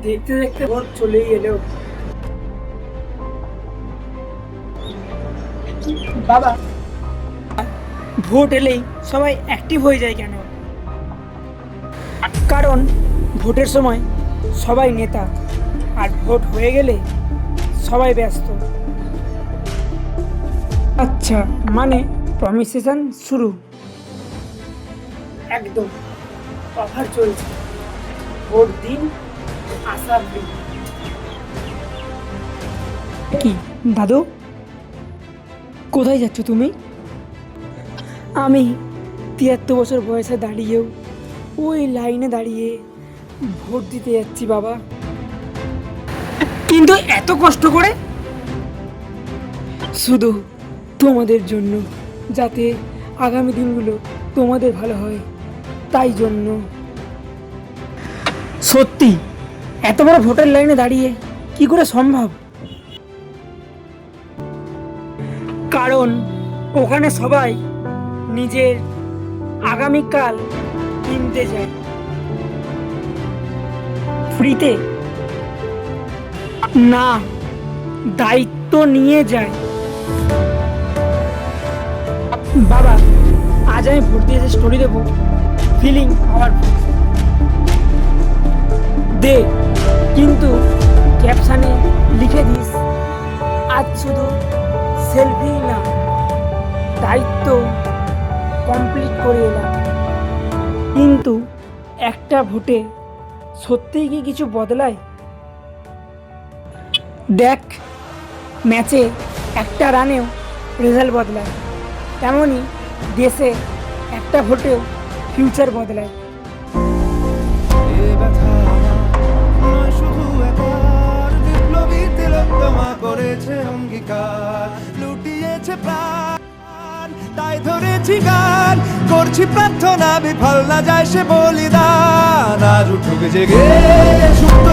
দেখতে দেখতে ভোট চলেই এলো। বাবা, ভোট এলেই সবাই অ্যাক্টিভ হয়ে যায় কেন? কারণ ভোটের সময় সবাই নেতা, আর ভোট হয়ে গেলে সবাই ব্যস্ত। আচ্ছা, মানে প্রমিসেশন শুরু। একদম, অফার চলছে। ভোট দিন, আসার দিন। কি দাদু, কোথায় যাচ্ছ তুমি? আমি 73 বছর বয়সে দাঁড়িয়েও ওই লাইনে দাঁড়িয়ে ভোট দিতে যাচ্ছি বাবা। কিন্তু এত কষ্ট করে? শুধু তোমাদের জন্য, যাতে আগামী দিনগুলো তোমাদের ভালো হয়, তাই জন্য। সত্যি এত বড় ভোটের লাইনে দাঁড়িয়ে কি করে সম্ভব? কারণ ওখানে সবাই নিজের আগামীকাল কিনতে যায় ফ্রিতে। না, দায়িত্ব নিয়ে যায়। বাবা, আজ আমি ভোট দিয়ে স্টোরি দেবো, ফিলিং পাওয়ারফুল দে, কিন্তু ক্যাপশনে লিখে দিস, আজ শুধু সেলফি না, দায়িত্ব কমপ্লিট করে এলাম। কিন্তু একটা ভোটে সত্যিই কি কিছু বদলায়? দেখ, ম্যাচে একটা রানেও রেজাল্ট বদলায়, তেমনই দেশে একটা ভোটেও ফিউচার বদলায়। শুধু একবার বিপ্লবী তিলোত্তমা করেছে অঙ্গীকার, লুটিয়েছে প্রাণ, তাই ধরেছি গান, করছি প্রার্থনা, বিফল না যায় সে বলিদান। আজ উঠুক জেগে সুপ্ত